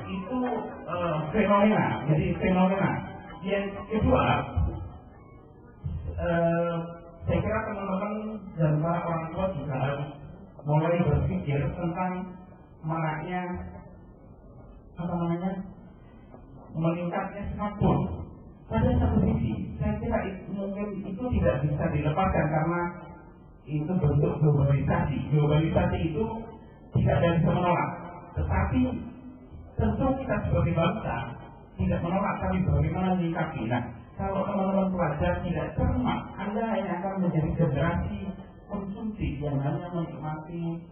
itu fenomena. Jadi fenomena. Yang kedua, saya kira teman-teman dan para orang tua juga harus mulai berpikir tentang maraknya meningkatnya smartphone. Pada satu sisi, saya kira mungkin itu tidak bisa dilepaskan karena itu bentuk globalisasi. Globalisasi itu tidak ada yang bisa menolak. Tetapi tentu kita sebagai bangsa tidak menolak, tapi bagaimana menyikapi. Nah, kalau teman-teman pelajar tidak cermat, Anda yang akan menjadi generasi konsumsi yang hanya menikmati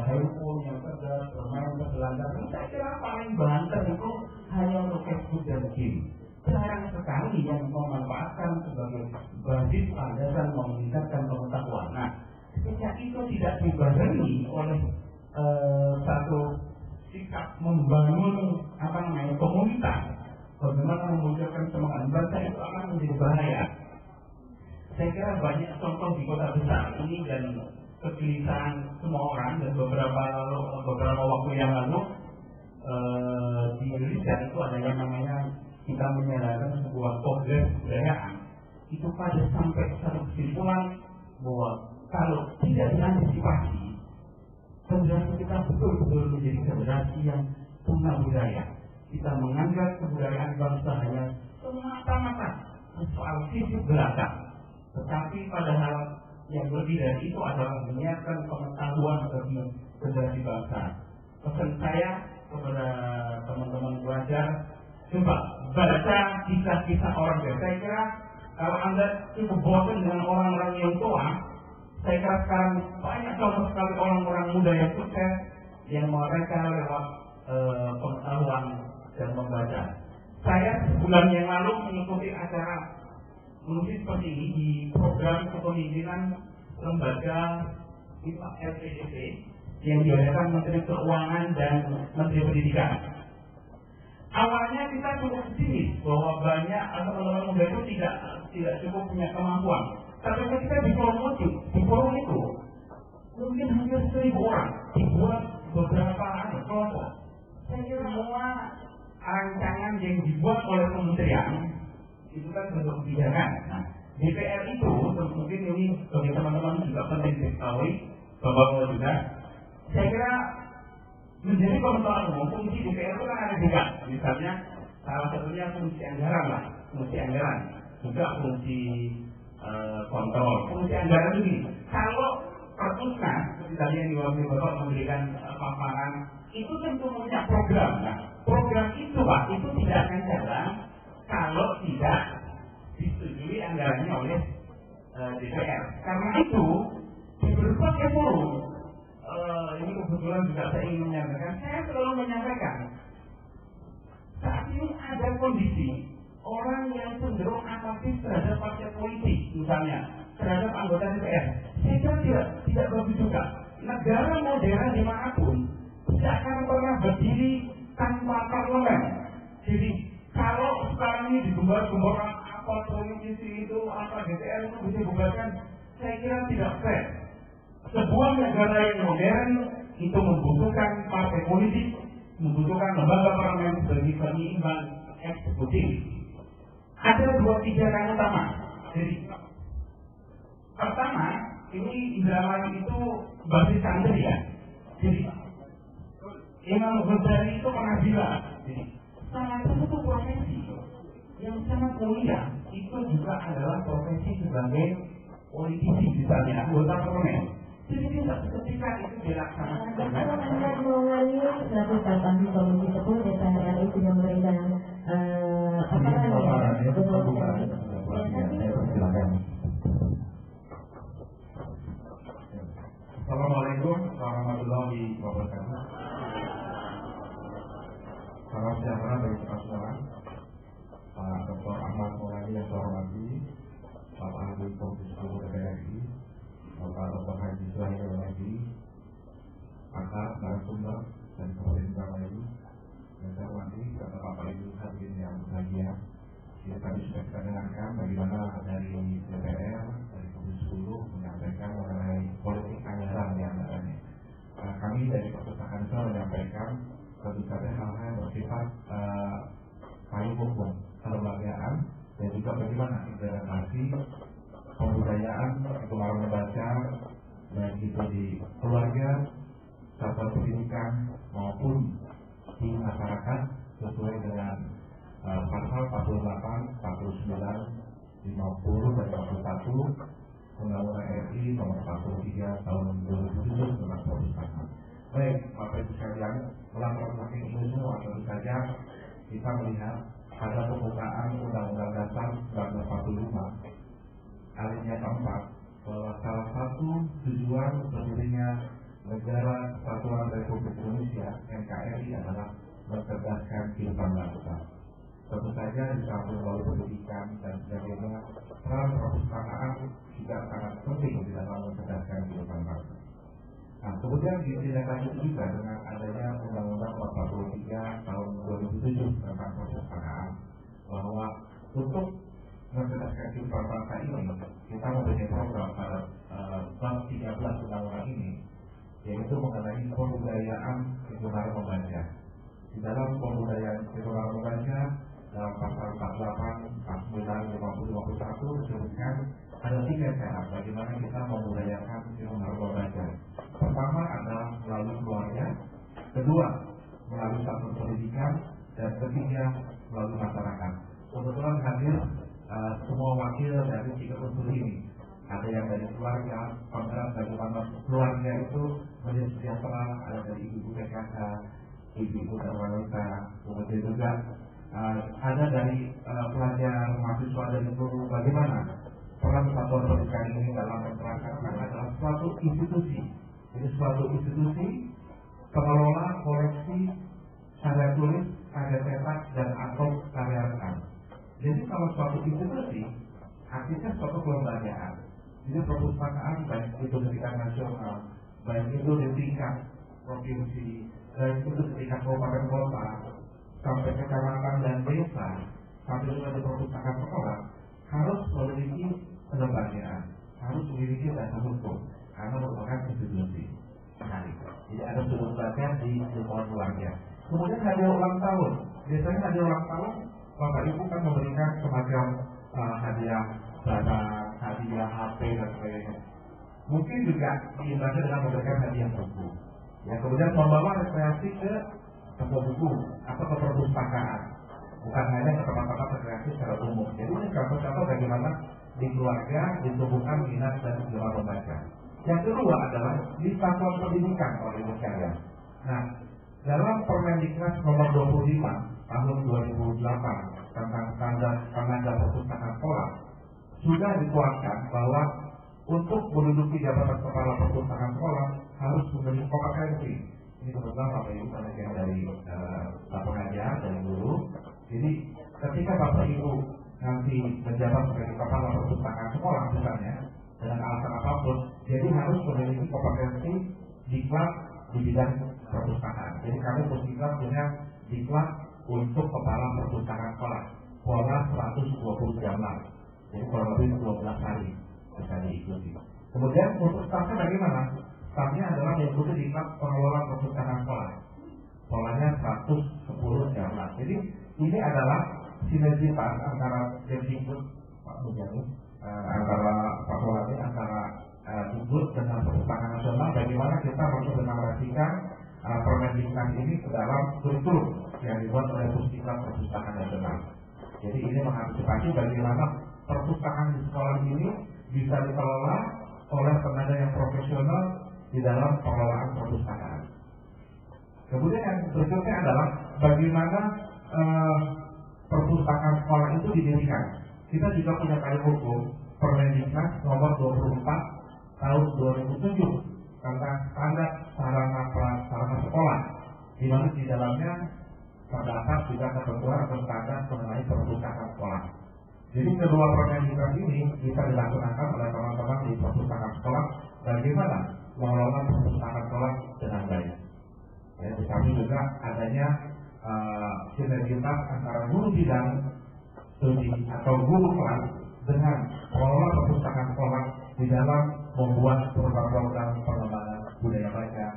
handphone yang cerdas, bermain berselancar. Saya kira paling banter itu hanya untuk Facebook dan game. Jarang sekali yang memanfaatkan sebagai basis landasan meningkatkan pengetahuan. Nah, ketika itu tidak dibarengi oleh satu sikap membangun komunitas, bagaimana memunculkan semangat bangsa, itu akan menjadi bahaya. Saya kira banyak contoh di kota besar ini dan kegelisahan semua orang, dan beberapa waktu yang lalu di Indonesia itu ada yang namanya kita menyelenggarakan sebuah kongres kebudayaan. Itu pada sampai satu kesimpulan bahwa kalau tidak diantisipasi, generasi kita betul-betul menjadi generasi yang tuna budaya. Kita menganggap kebudayaan bangsa hanya semata-mata soal sisi belakang, tetapi padahal yang lebih dari itu adalah menyiapkan pengetahuan bagi generasi bangsa. Pesan saya kepada teman-teman pelajar, coba baca kisah-kisah orang tua. Saya kira kalau Anda cukup bosan dengan orang-orang yang tua, saya kira sekarang banyak contoh sekali orang-orang muda yang sukses, yang mereka lewat pengetahuan dan membaca. Saya sebulan yang lalu mengikuti acara seperti ini di program kepemimpinan lembaga LPDP yang diadakan Menteri Keuangan dan Menteri Pendidikan. Awalnya kita cukup pesimis bahwa banyak teman-teman muda itu tidak cukup punya kemampuan. Tapi ketika di forum itu mungkin hampir 1.000 orang dibuat beberapa kelompok. Saya kira semua rancangan yang dibuat oleh kementerian itu kan bentuk kebijakan. Nah, DPR itu mungkin ini bagi teman-teman juga penting diketahui bahwa juga saya kira menjadi pengetahuan umum, fungsi DPR itu kan ada tiga. Misalnya salah satunya fungsi anggaran lah, juga fungsi kontrol. Fungsi anggaran ini kalau perpusnas seperti tadi yang diwakili Bapak memberikan paparan, itu tentu punya program. Nah, program itu Pak, itu tidak akan jalan kalau tidak disetujui anggarannya oleh DPR. Karena itu di berbagai forum, ini kebetulan juga saya ingin menyampaikan, saya selalu menyampaikan saat ini ada kondisi orang yang cenderung apatis terhadap partai politik, misalnya terhadap anggota DPR. Saya kira tidak bagus juga. Negara modern dimanapun tidak akan pernah berdiri tanpa parlemen. Jadi kalau sekarang ini digembar-gemborkan apa politisi itu, apa DPR itu bisa dibubarkan, saya kira tidak fair. Sebuah negara yang modern itu membutuhkan partai politik, membutuhkan lembaga parlemen sebagai penyeimbang eksekutif. Ada 2 pijakan utama. Jadi pertama, ini Indramayu itu basis santri ya. Jadi Imam Ghazali itu pernah bilang, salah satu profesi yang sangat mulia itu juga adalah profesi sebagai politisi, misalnya anggota parlemen. Jadi ketika itu dilaksanakan, Anda mengawali selaku staf ahli Komisi 10 DPR RI sudah memberikan Assalamualaikum warahmatullahi wabarakatuh. Salam sejahtera bagi kita semua. Pak Dr. Ahmad Maulana yang saya hormati, Bapak Ahli Komisi 10 DPR RI, Bapak Dr. Haji Suhaili Wahyudi, pakar narasumber dan kemudian Indramayu, dan saya hormati Bapak Ibu hadirin yang berbahagia. Ya, tadi sudah kita dengarkan bagaimana dari DPR, dari Komisi 10 menyampaikan mengenai politik anggaran yang adanya. kami dari Perpustakaan Nasional menyampaikan tentu saja hal-hal yang bersifat payung hukum kelembagaan dan juga bagaimana implementasi pembudayaan kemampuan membaca baik itu di keluarga, satuan pendidikan maupun di masyarakat sesuai dengan pasal 48, 49, 50 dan 51 Undang-Undang RI nomor 43 tahun 2007 tentang perpustakaan. Baik, Bapak Ibu sekalian, melanggar makin ini semua tentu saja kita melihat ada pembukaan Undang-Undang Dasar 1945 alinea keempat bahwa salah satu tujuan berdirinya Negara Kesatuan Republik Indonesia NKRI adalah mencerdaskan kehidupan bangsa. Tentu saja di samping melalui pendidikan dan sebagainya, peran perpustakaan juga sangat penting di dalam mencerdaskan kehidupan bangsa. Nah, kemudian ditindaklanjuti juga dengan adanya Undang-Undang 43 tahun 2007 tentang perpustakaan, bahwa untuk mencerdaskan kehidupan bangsa ini kita mempunyai program pada bab 13 Undang-Undang ini, yaitu mengenai pembudayaan kegemar membaca. Di dalam pembudayaan kegemar membaca dalam pasal 48, 49, 50, 51 disebutkan ada 3 cara bagaimana kita membudayakan kegemar membaca. Pertama adalah melalui keluarga, kedua melalui satuan pendidikan, dan ketiga melalui masyarakat. Kebetulan hadir semua wakil dari 3 unsur ini. Ada yang dari keluarga, kontrak bagaimana keluarga itu menjadi sejahtera, ada dari ibu-ibu PKK, ibu-ibu dan wanita, kemudian juga ada dari pelajar, mahasiswa dan guru, bagaimana peran satuan pendidikan ini dalam menerapkan adalah suatu institusi. Jadi suatu institusi pengelola koleksi karya tulis, karya cetak, dan atau karya rekam. Jadi kalau suatu institusi artinya suatu kelembagaan. Jadi perpustakaan baik itu di tingkat nasional, baik itu di tingkat provinsi, baik itu di tingkat kabupaten kota, sampai kecamatan dan desa, sampai juga di perpustakaan sekolah, harus memiliki kelembagaan, harus memiliki dasar hukum, karena merupakan institusi. Jadi ada sudut lembaga di lingkungan keluarga. Kemudian hadiah ulang tahun, biasanya hadiah ulang tahun Bapak Ibu kan memberikan semacam hadiah barang, hadiah HP dan sebagainya. Mungkin juga diimbangi dengan memberikan hadiah buku. Ya, kemudian membawa rekreasi ke toko buku atau ke perpustakaan, bukan hanya ke tempat-tempat rekreasi secara umum. Jadi ini contoh-contoh bagaimana di keluarga ditumbuhkan minat dan gemar membaca. Yang kedua adalah di satuan pendidikan oleh ibu sekalian. Nah, dalam Permendiknas nomor 25 tahun 2008 tentang standar tenaga perpustakaan sekolah sudah dituangkan bahwa untuk menduduki jabatan kepala perpustakaan sekolah harus memiliki kompetensi. Ini kebetulan Bapak Ibu banyak yang dari pengajar, dari guru. Jadi ketika Bapak Ibu nanti menjabat sebagai kepala perpustakaan sekolah misalnya dengan alasan apapun, jadi harus memiliki kompetensi diklat di bidang perpustakaan. Jadi kami Puskitlas punya diklat untuk kepala perpustakaan sekolah, pola 120 jam. Jadi kurang lebih 12 hari bisa diikuti. Kemudian untuk stafnya bagaimana? Stafnya adalah mengikuti diklat pengelola perpustakaan sekolah, polanya 110 jam. Jadi ini adalah sinergitas antara Kemdikbud Pak Mujani, antara Pak Polati, antara Dikbud dengan Perpustakaan Nasional, bagaimana kita mengimplementasikan Permendiknas ini ke dalam kurikulum yang dibuat oleh Puskitlas Perpustakaan Nasional. Jadi ini mengantisipasi bagaimana perpustakaan di sekolah ini bisa dikelola oleh tenaga yang profesional di dalam pengelolaan perpustakaan. Kemudian yang berikutnya adalah bagaimana perpustakaan sekolah itu didirikan. Kita juga punya payung hukum Permendiknas nomor 24 tahun 2007 tentang standar sarana prasarana sekolah, di mana di dalamnya terdapat juga ketentuan atau standar mengenai perpustakaan sekolah. Jadi kedua Permendiknas ini bisa dilaksanakan oleh teman-teman di perpustakaan sekolah bagaimana mengelola perpustakaan sekolah dengan baik. Ya, di samping juga adanya sinergitas antara guru bidang studi atau guru kelas dengan pengelola perpustakaan sekolah di dalam membuat program-program pengembangan budaya baca,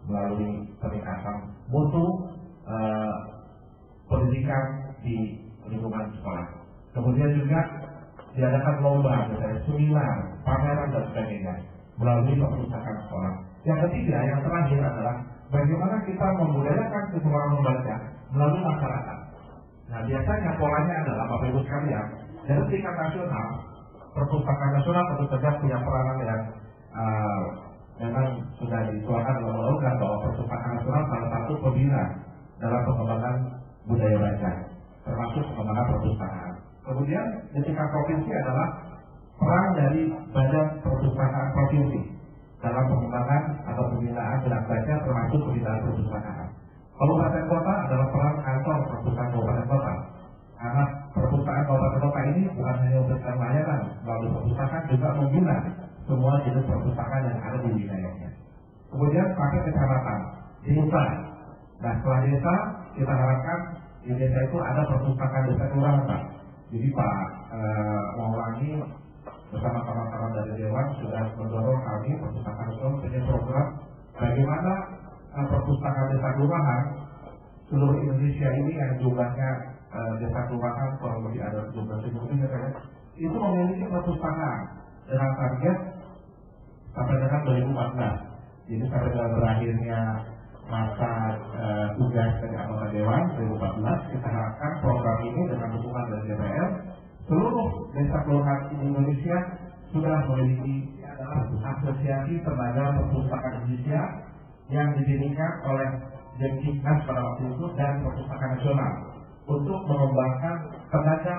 melalui peningkatan mutu pendidikan di lingkungan sekolah. Kemudian juga diadakan lomba, misalnya seminar, pameran dan sebagainya melalui perpustakaan sekolah. Yang ketiga, yang terakhir adalah bagaimana kita membudayakan keseluruhan membaca melalui masyarakat. Nah, biasanya polanya adalah Bapak Ibu sekalian, dari tingkat nasional, perpustakaan nasional tentu saja punya peranan yang memang sudah dituangkan dalam undang-undang bahwa perpustakaan nasional salah satu pembina dalam pengembangan budaya baca, termasuk pengembangan perpustakaan. Kemudian di tingkat provinsi adalah peran dari Badan Perpustakaan Provinsi dalam pengembangan atau pembinaan minat baca, termasuk pembinaan perpustakaan. Kabupaten kota adalah peran kantor perpustakaan kabupaten kota. Karena perpustakaan kabupaten kota ini bukan hanya memberikan layanan melalui perpustakaan, juga membina semua jenis perpustakaan yang ada di wilayahnya. Kemudian pakai kecamatan, desa. Nah, setelah desa, kita harapkan di desa itu ada perpustakaan desa kelurahan, Pak. Jadi Pak Maulani bersama kawan-kawan dari Dewan sudah mendorong kami perpustakaan itu punya program bagaimana perpustakaan desa kelurahan seluruh Indonesia ini yang jumlahnya desa kelurahan kurang lebih ada 17.000 itu memiliki perpustakaan dengan target sampai dengan 2014. Jadi sampai dengan berakhirnya masa tugas dari anggota Dewan 2014, kita harapkan program ini dengan dukungan dari DPR, seluruh desa kelurahan di Indonesia sudah memiliki adalah asosiasi tenaga perpustakaan Indonesia yang didirikan oleh Denkiknas pada waktu itu dan Perpustakaan Nasional untuk mengembangkan tenaga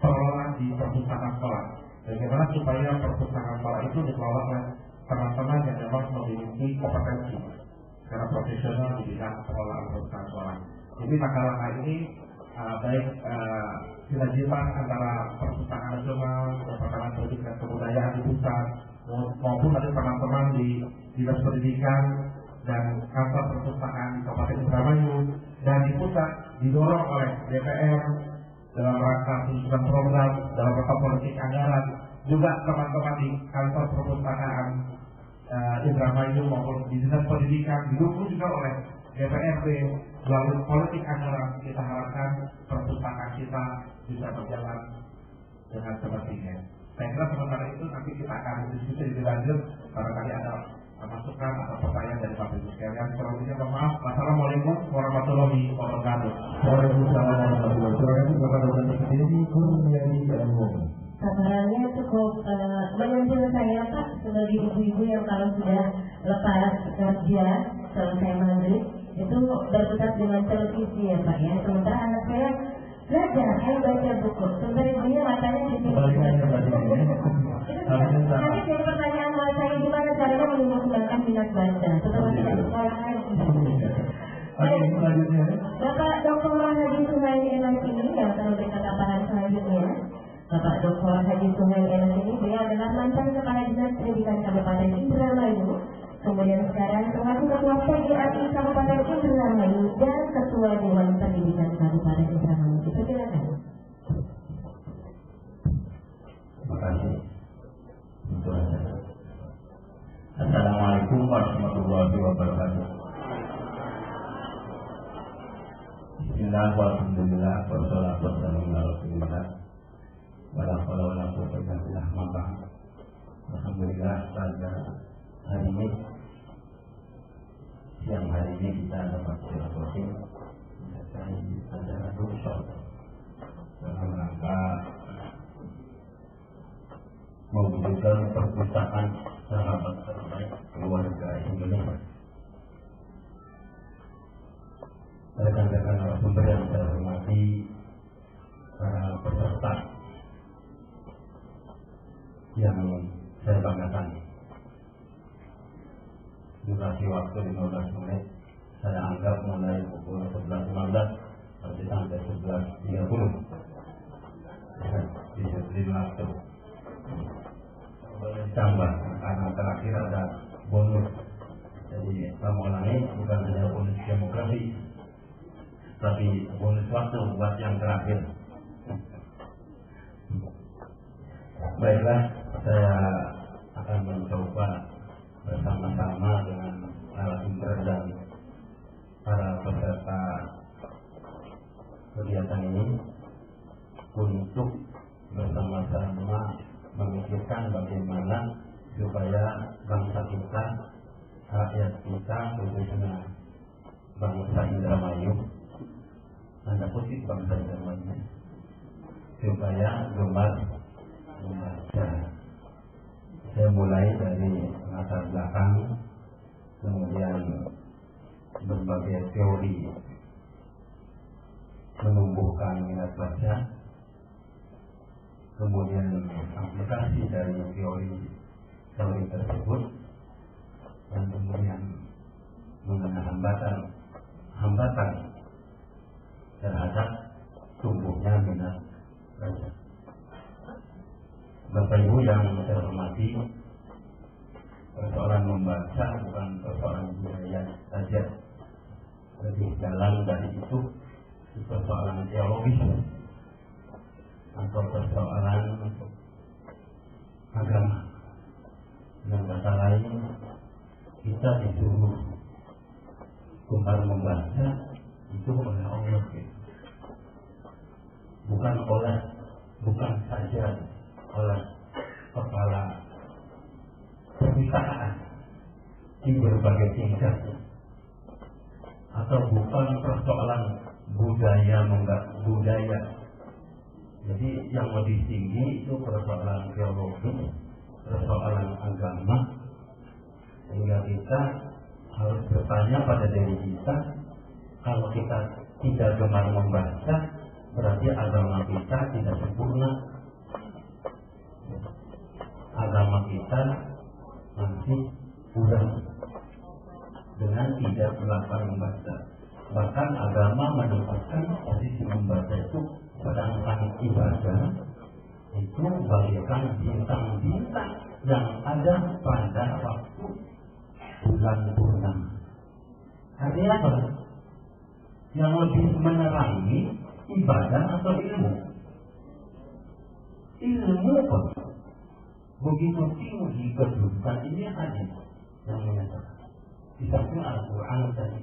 pengelola di perpustakaan sekolah. Bagaimana supaya perpustakaan sekolah itu dikelola oleh teman-teman yang memang memiliki kompetensi secara profesional di bidang pengelolaan perpustakaan sekolah. Jadi langkah-langkah ini baik sinergitas antara perpustakaan nasional, perpustakaan pendidikan dan kebudayaan di pusat, maupun dari teman-teman di dinas pendidikan dan kantor perpustakaan di Kabupaten Indramayu dan di pusat didorong oleh DPR dalam rangka penyusunan program, dalam rangka politik anggaran, juga teman-teman di kantor perpustakaan Indramayu maupun di dinas pendidikan didukung juga oleh DPRD melalui politik anggaran. Kita harapkan perpustakaan kita bisa berjalan dengan semestinya. Saya kira sementara itu nanti kita akan diskusi lebih lanjut. Barangkali ada masukan atau pertanyaan dari Bapak Ibu sekalian. Selanjutnya maaf. Wassalamualaikum warahmatullahi wabarakatuh. Waalaikumsalam warahmatullahi wabarakatuh. Bapak Dr. Sendiri Kurniadi Anwar. Kabarannya cukup menyentuh saya, Pak, sebagai ibu-ibu yang kalau sudah lepas kerja selesai maghrib itu berkutat dengan televisi ya Pak ya. Sementara anak saya belajar, baca buku. Sementara ibunya matanya di sini. Nanti jadi pertanyaan saya, gimana caranya menumbuhkan minat baca setelah tidak sekolah lagi. Bapak Dr. Haji Suhaili Enas ini yang akan memberikan paparan selanjutnya. Bapak Dr. Haji Suhaili Enas ini beliau adalah mantan Kepala Dinas Pendidikan Kabupaten Indramayu. Kemudian sekarang selaku Ketua PGRI Kabupaten Indramayu dan Ketua Dewan Pendidikan Kabupaten Indramayu. Silakan. Terima kasih. Assalamualaikum warahmatullahi wabarakatuh. Bismillah walhamdulillah wassalatu wassalamu ala rasulillah wala haula wala quwwata illa billah. Alhamdulillah pada hari ini, siang hari ini kita dapat silaturahmi menyertai acara workshop dalam rangka mewujudkan perpustakaan sahabat terbaik keluarga Indonesia. Rekan-rekan narasumber yang saya hormati, para peserta yang saya banggakan, durasi waktu 15 menit saya anggap mulai pukul 11.15 sampai 11.30 disiplin waktu. Boleh tambah karena terakhir ada bonus. Jadi saya ulangi, bukan hanya bonus demokrasi tapi bonus waktu buat yang terakhir. Baiklah, saya akan mencoba bersama-sama dengan narasumber dan kegiatan ini untuk bersama-sama memikirkan bagaimana supaya bangsa kita, rakyat kita, khususnya bangsa Indramayu, tanda kutip bangsa Indramayu, supaya gemar membaca. Saya mulai dari latar belakang, kemudian berbagai teori menumbuhkan minat baca, kemudian aplikasi dari teori tersebut, dan kemudian mengenai hambatan terhadap tumbuhnya minat baca. Bapak Ibu yang saya hormati, persoalan membaca bukan persoalan budaya saja, lebih dalam dari itu persoalan teologis atau persoalan agama. Dengan kata lain, kita disuruh gemar membaca itu oleh Allah, bukan saja oleh kepala perpustakaan di berbagai tingkat, atau bukan persoalan budaya. Jadi yang lebih tinggi itu persoalan teologi, persoalan agama, sehingga kita harus bertanya pada diri kita, kalau kita tidak gemar membaca, berarti agama kita tidak sempurna. Agama kita masih kurang dengan tidak melakukan membaca. Bahkan agama menempatkan posisi membaca itu sedangkan ibadah itu bagaikan bintang-bintang yang ada pada waktu bulan purnama. Artinya apa? Yang lebih menerangi ibadah atau ilmu. Ilmu apa? Begitu tinggi kedudukan ini ada yang menyatakan di samping Al-Quran tadi.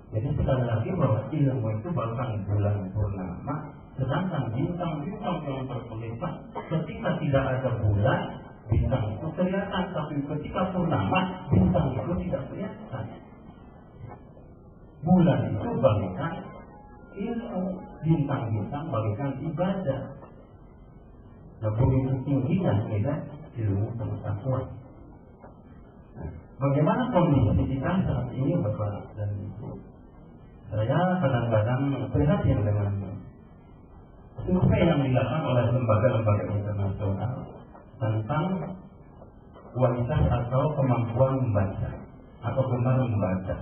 Jadi sekali lagi bahwa ilmu itu bahkan bulan purnama, sedangkan bintang-bintang yang terkelihatan ketika tidak ada bulan, bintang itu kelihatan, tapi ketika purnama, bintang itu tidak kelihatan. Bulan itu bagaikan ilmu, bintang-bintang bagaikan ibadah. Nah, begitu tingginya kita ilmu pengetahuan. Bagaimana kondisi kita saat ini, Bapak dan Ibu? Saya kadang-kadang prihatin dengan survei yang dilakukan oleh lembaga-lembaga internasional tentang kualitas atau kemampuan membaca atau gemar membaca.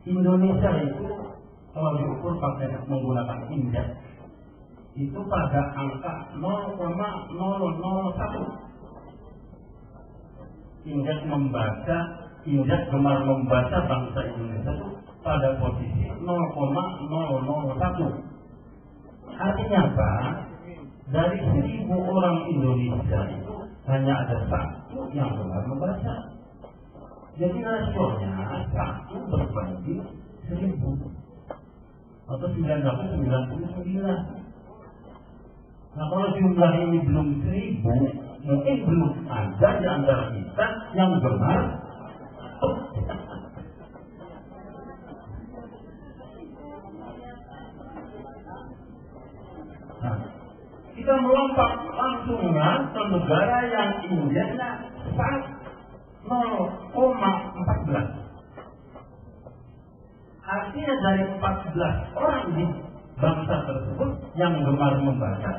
Indonesia itu kalau diukur pakai menggunakan indeks itu pada angka 0,001. Indeks gemar membaca bangsa Indonesia itu pada posisi 0,001. Artinya apa? Dari 1.000 orang Indonesia itu hanya ada 1 yang gemar membaca. Jadi rasionya 1 berbanding 1.000 atau 999. Nah, kalau jumlah ini belum 1.000, mungkin belum ada di antara kita yang gemar. Nah, kita melompat langsungnya ke negara yang indeksnya 0,14. Artinya dari 14 orang di bangsa tersebut yang gemar membaca,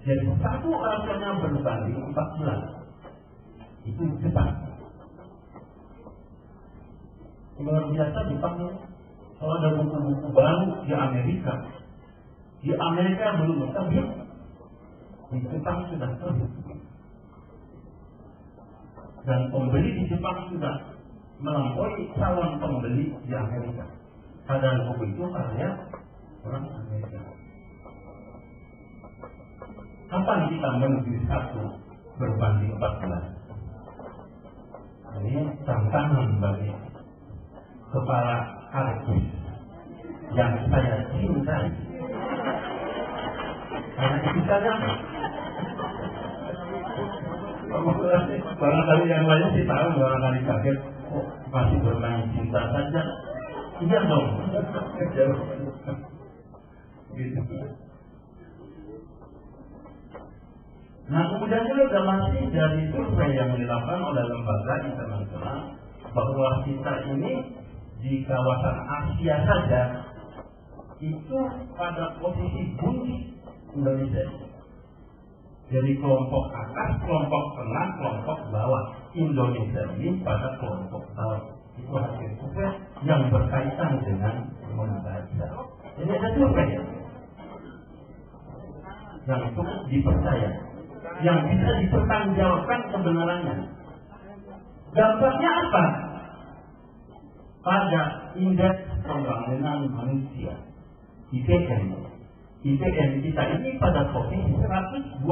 jadi 1 rasanya berbanding 14. Itu Jepang. Luar biasa Jepang. Kalau ada buku-buku baru di Amerika belum terbit, di Jepang sudah terbit. Dan pembeli di Jepang sudah melampaui calon pembeli di Amerika. Padahal buku itu karya orang Amerika. Kapan kita menuju 1 berbanding 14? Ini tantangan bagi kepala artis kasih tahu barangkali kaget, kok masih bermain cinta saja? Iya dong. Gitu. Nah kemudian juga masih dari survei yang dilakukan oleh lembaga internasional bahwa kita ini di kawasan Asia saja itu pada posisi bunyi Indonesia. Jadi kelompok atas, kelompok tengah, kelompok bawah. Indonesia ini pada kelompok bawah. Itu hasil survei yang berkaitan dengan membaca. Jadi ada survei yang cukup dipercaya, yang bisa dipertanggungjawabkan kebenarannya. Dampaknya apa? Pada indeks pembangunan manusia IPN kita ini pada posisi 124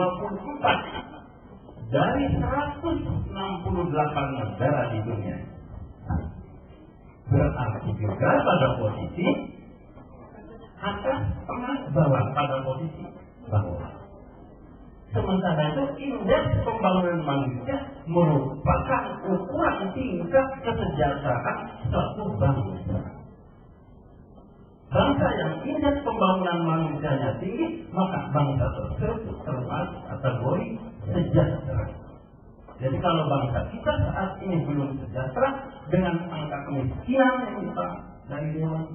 dari 168 negara di dunia. Berarti juga pada posisi atas, tengah, bawah, pada posisi bawah. Sementara itu indeks pembangunan manusia merupakan ukuran tingkat kesejahteraan suatu bangsa. Bangsa yang indeks pembangunan manusianya tinggi, maka bangsa tersebut termasuk kategori sejahtera. Jadi kalau bangsa kita saat ini belum sejahtera dengan angka kemiskinan yang kita dari dewan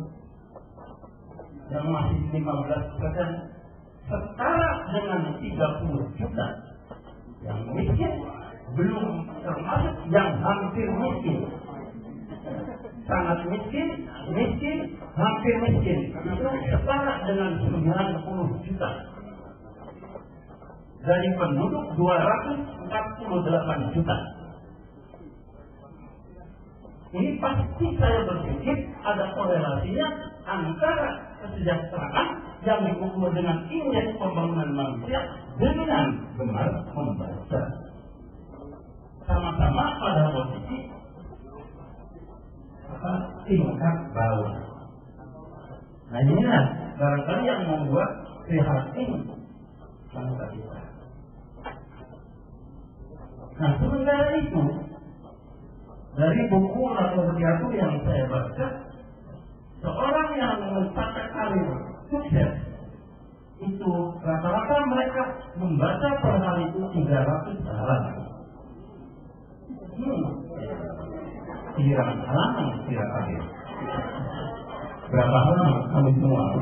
yang masih 15%, setara dengan 30 juta yang miskin, belum termasuk yang hampir miskin. Sangat miskin, hampir miskin. Itu setara dengan 90 juta. Dari penduduk 248 juta. Ini pasti saya berpikir ada korelasinya antara kesejahteraan yang diukur dengan indeks pembangunan manusia dengan gemar membaca. Sama-sama pada posisi tingkat bawah. Nah inilah barangkali yang membuat prihatin bangsa kita. Nah sementara itu dari buku atau literatur yang saya baca, seorang yang mencapai karir sukses itu rata-rata mereka membaca per hari itu 300 halaman. Kiraan halaman kira-kira berapa halaman kami semua?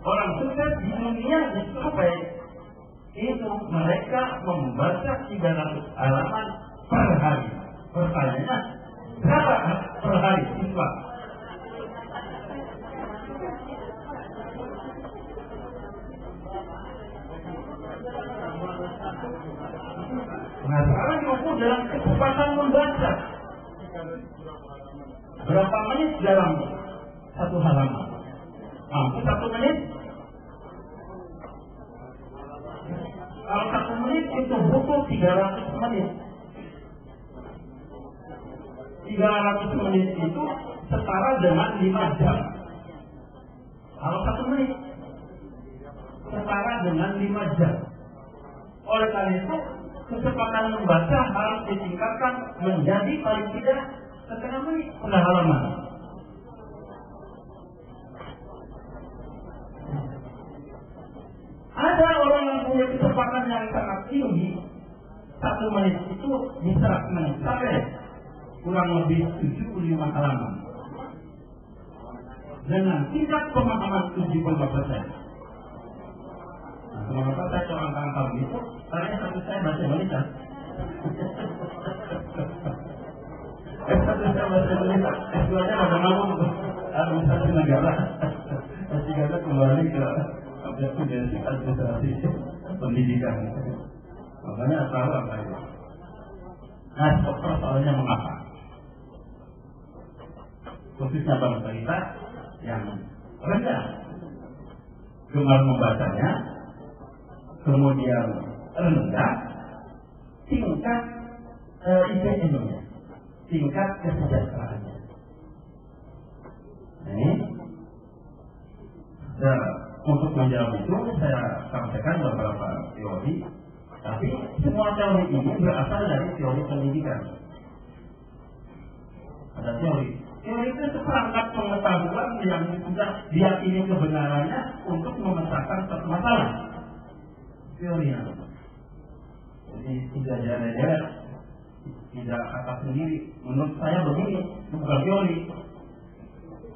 Orang sukses di dunia disurvei itu mereka membaca 300 halaman per hari. Pertanyaannya, berapa per hari siswa? Nah sekarang diukur dalam kecepatan membaca. Berapa menit dalam satu halaman? Mampu 1 menit? Kalau 1 menit itu butuh 300 menit. 300 menit itu setara dengan 5 jam. Kalau 1 menit setara dengan 5 jam. Oleh karena itu kecepatan membaca harus ditingkatkan menjadi paling tidak setengah menit per halaman. Ada orang yang punya kecepatan yang sangat tinggi, 1 menit itu bisa mencapai kurang lebih 75 halaman dengan tingkat pemahaman 75%. Mengapa saya seorang kawan itu? Karena satu saya bahasa Indonesia. Satu saya bahasa Indonesia. S2-nya pada ngomong administrasi negara. S3-nya kembali ke objektif basic administrasi pendidikan. Makanya tahu apa itu. Nah, persoalannya mengapa? Khususnya bangsa kita yang rendah gemar membacanya, kemudian rendah tingkat IPN-nya, tingkat kesejahteraannya. Nah, untuk menjawab itu saya sampaikan beberapa teori Tapi semua teori ini berasal dari teori pendidikan. Ada teori itu seperangkat pengetahuan yang sudah diyakini kebenarannya untuk memecahkan satu masalah. Teorinya. Jadi tidak ada tidak kata sendiri. Menurut saya begini, bukan teori.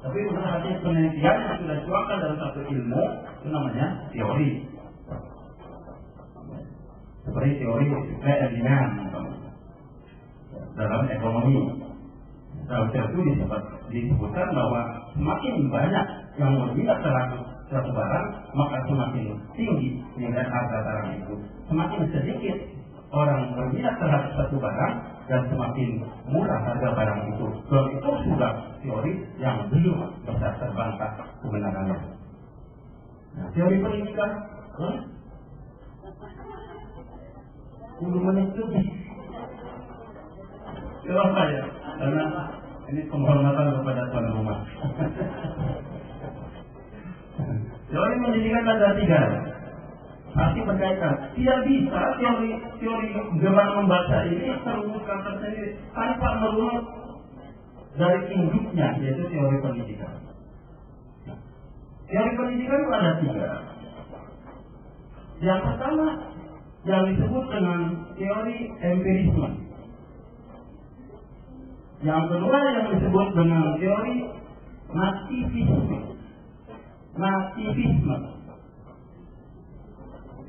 Tapi udah hasil penelitian yang sudah dituangkan dalam satu ilmu, itu namanya teori. Seperti teori keadilan dalam ekonomi. Dalam teori itu disebutkan bahwa semakin banyak yang berminat terhadap suatu barang, maka semakin tinggi nilai harga barang itu. Semakin sedikit orang berminat terhadap satu barang, dan semakin murah harga barang itu. Dan itu sudah teori yang belum bisa terbantah kebenarannya. Nah, teori pendidikan, menit lebih. Kenapa ya? Karena ini penghormatan kepada tuan rumah. Teori pendidikan ada 3. Pasti berkaitan. Tidak bisa teori gemar membaca ini terumuskan tersendiri tanpa merunut dari induknya, yaitu teori pendidikan. Teori pendidikan itu ada 3. Yang pertama yang disebut dengan teori empirisme. Yang kedua yang disebut dengan teori nativisme.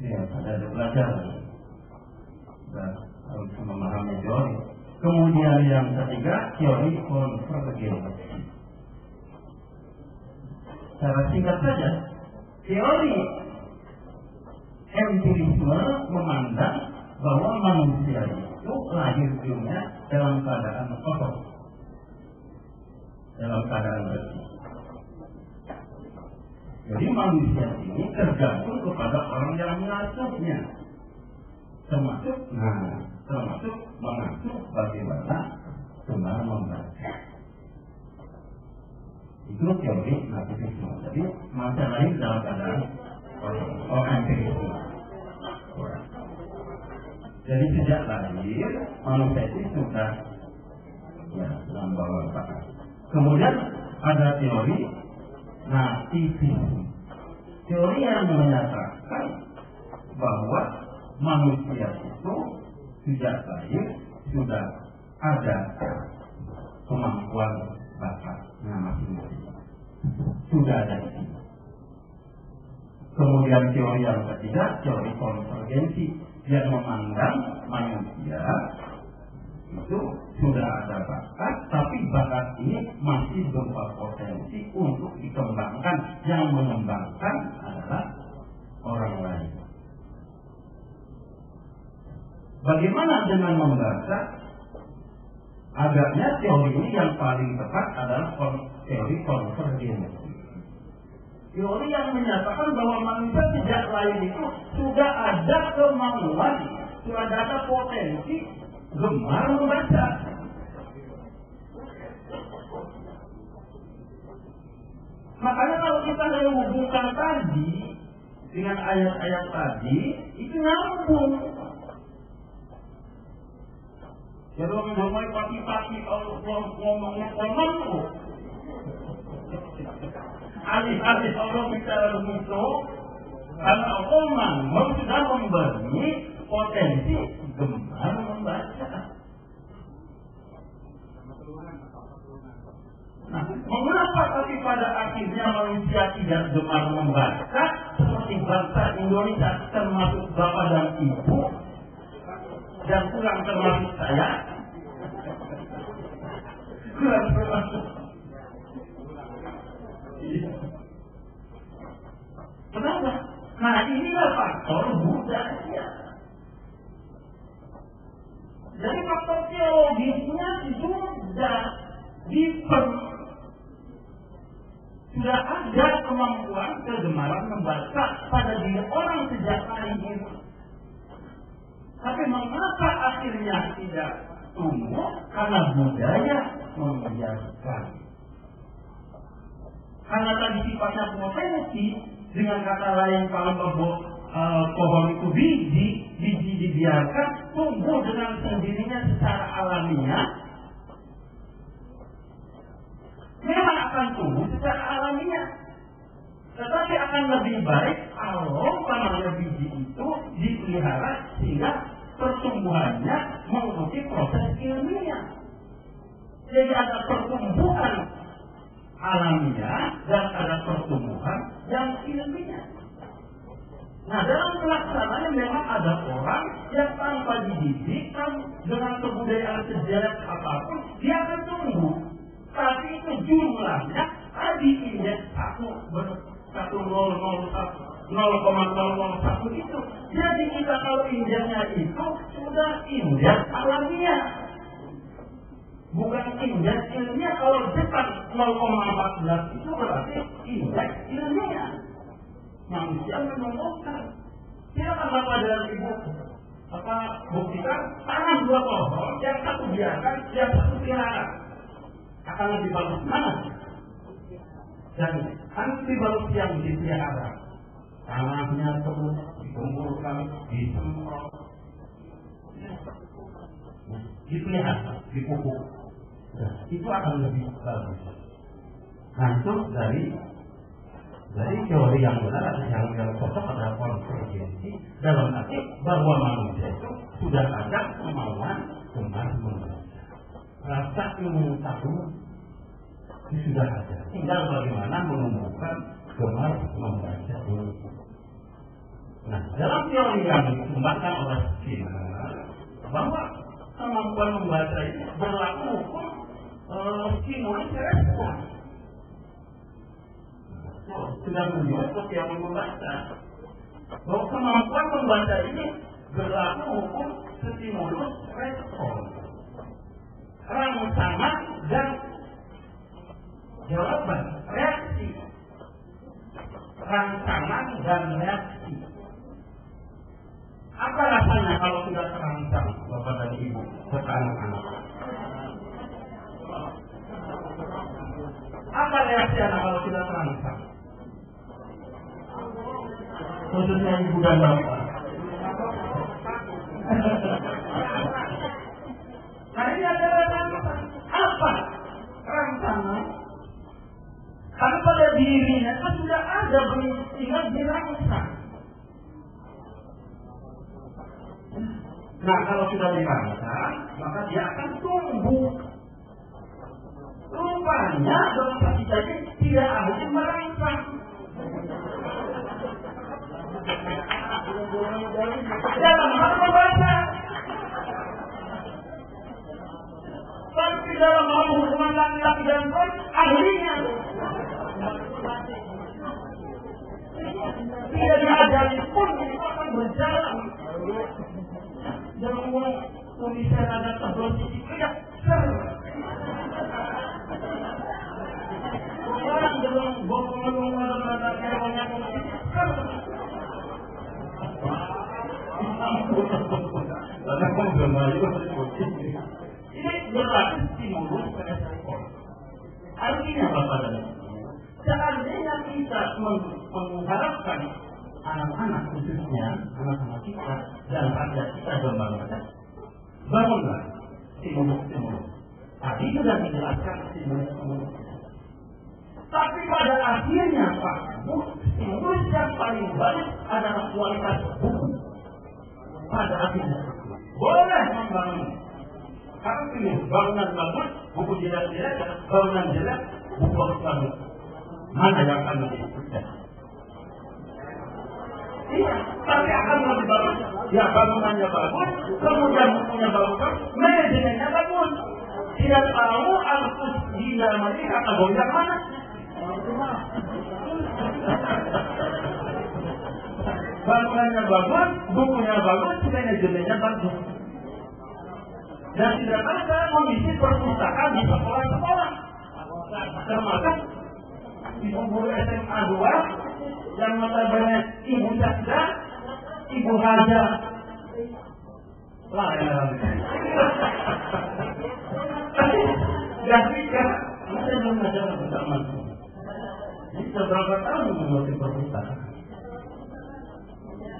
Ya, ada belajar. Harus memahami teori. Kemudian yang ketiga, teori konvergensi. Secara singkat saja, teori empirisme memandang bahwa manusia itu lahir dunia dalam keadaan kosong, dalam keadaan bersih. Jadi manusia ini tergantung kepada orang yang mengasuhnya, termasuk mengasuh bagaimana gemar membaca. Itu teori nativisme. Jadi manusia lahir dalam keadaan empirisme. Jadi sejak lahir manusia itu sudah membawa bakat. Kemudian ada teori nativisme. Teori yang menyatakan bahwa manusia itu sejak lahir sudah ada kemampuan bakatnya masing-masing. Sudah ada di sini. Kemudian teori yang ketiga, teori konvergensi, yang memandang manusia itu sudah ada bakat, tapi bakat ini masih berupa potensi untuk dikembangkan. Yang mengembangkan adalah orang lain. Bagaimana dengan membaca? Agaknya teori ini yang paling tepat adalah teori konvergensi. Teori yang menyatakan bahwa manusia sejak lahir itu sudah ada kemampuan, sudah ada potensi gemar membaca. Makanya kalau kita menghubungkan tadi dengan ayat-ayat tadi, itu nyambung. Jadi ngomongin pagi-pagi kalau ngomongnya konon tuh. Alih-alih Allah bicara begitu, karena Allah memang sudah memberi potensi gemar membaca. Nah, mengapa tapi pada akhirnya manusia tidak gemar membaca seperti bangsa Indonesia termasuk bapak dan ibu dan pulang termasuk saya? Kurang termasuk. Kenapa? Nah, inilah faktor budaya. Jadi faktor teologisnya sudah ada kemampuan kegemaran membaca pada diri orang sejak lahir. Tapi mengapa akhirnya tidak tumbuh? Karena budaya membiarkan. Karena tadi sifatnya potensi, dengan kata lain kalau pohon itu biji dibiarkan tumbuh dengan sendirinya secara alamiah, memang akan tumbuh secara alamiah. Tetapi akan lebih baik kalau biji itu dipelihara sehingga pertumbuhannya mengikuti proses ilmiah. Jadi ada pertumbuhan alamiah dan ada pertumbuhan yang ilmiah. Nah, dalam pelaksanaannya memang ada orang yang tanpa dididik dengan kebudayaan sejarah apapun dia akan tumbuh. Tapi itu jumlahnya tadi indeks 0,001 itu. Jadi kita kalau indeksnya itu sudah indeks alamiah, bukan indeks ilmiah. Kalau dekat 0,14 itu berarti indeks ilmiah. Manusia menumbuhkan. Silakan Bapak dan Ibu buktikan tanam 2 pohon, yang satu biarkan, yang satu pelihara. Akan lebih bagus mana? Dan anti bagus yang dipelihara. Tanahnya terus dikumpulkan, disemprot, dipelihara, dipupuk. Nah, itu akan lebih bagus. Masuk dari teori yang benar, yang cocok adalah konvergensi dalam arti bahwa manusia itu sudah ada kemauan gemar membaca. Rasa ingin tahu itu sudah ada. Tinggal bagaimana menumbuhkan gemar membaca buku. Nah, dalam teori yang dikembangkan oleh Skinner, bahwa kemampuan membaca ini berlaku hukum stimulus respon. Sudah menyebut yang membaca bahwa kemampuan membaca ini berlaku hukum stimulus respon, rangsangan dan jawaban, reaksi, rangsangan dan reaksi. Apa rasanya kalau sudah terangsang, Bapak dan Ibu, serta anak-anak? Apa reaksi anak kalau sudah terangsang? Khususnya Ibu dan Bapak. Nah, ini adalah rangsangan. Apa rangsangan? Karena pada dirinya itu sudah ada sehingga dirangsang. Nah, kalau sudah dirangsang, maka dia akan tumbuh. Rupanya dalam kita ini tidak ada merangsang. Dalam hal membaca, tapi dalam hal hubungan laki-laki dan perempuan ahlinya tidak diajari pun itu akan berjalan. Dalam tulisan ada tebal sisi tidak orang dalam bokong ada banyak ini berarti stimulus respon. Artinya Bapak dan Ibu, seandainya kita mengharapkan anak-anak, khususnya anak-anak kita dan rakyat kita berbangsa, bangunlah stimulus. Tadi sudah dijelaskan stimulus. Tapi pada akhirnya Pak, stimulus yang paling baik adalah kualitas buku. Pada akhirnya boleh membangun. Karena pilih bangunan bagus, buku jelek-jelek, bangunan jelek, buku bagus. Mana yang akan lebih sukses? Iya, tapi akan lebih bagus. Ya, bangunannya bagus, kemudian bukunya bagus, manajemennya bagus. Tidak tahu harus di dalam ini kategori yang mana. Bangunannya bagus, bukunya bagus, manajemennya bagus. Dan tidak ada kondisi perpustakaan di sekolah-sekolah, termasuk ibu guru SMA 2 yang notabene ibu Sakda, ibu Haja. Jadi kan saya belum ada bersama. Ini seberapa tahun mengurusi perpustakaan?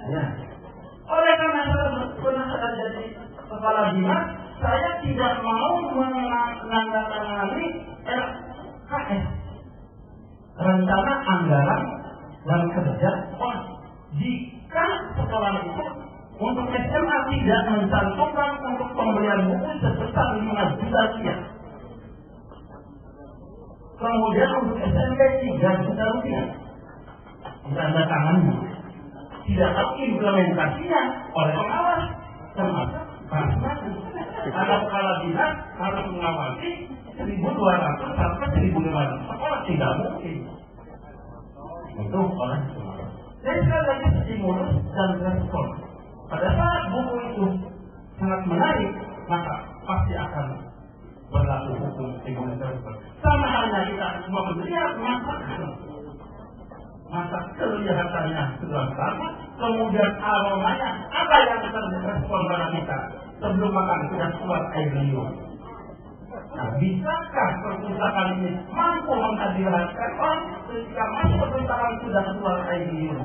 Ya. Oleh karena saya pernah jadi kepala dinas, saya tidak mau menandatangani RKS, rencana anggaran dan kerja sekolah. Jika sekolah itu untuk SMA tidak mencantumkan untuk pembelian buku sebesar 5 juta rupiah, kemudian untuk SMP 3 juta rupiah, tanda tangannya. Tidak tahu implementasinya oleh pengawas, termasuk ada kepala dinas harus mengawasi 1.200 sampai 1.500 sekolah, tidak mungkin. Itu oleh pengawas. Jadi sekali lagi stimulus dan respon. Pada saat buku itu sangat menarik, maka pasti akan berlaku hukum stimulus dan respon. Sama halnya kita semua melihat masa kelihatannya sudah sama, kemudian aromanya apa yang terrespon pada kita sebelum makan sudah keluar air liur. Nah, bisakah perpustakaan ini mampu menghadirkan orang ketika masuk perpustakaan sudah keluar air liur?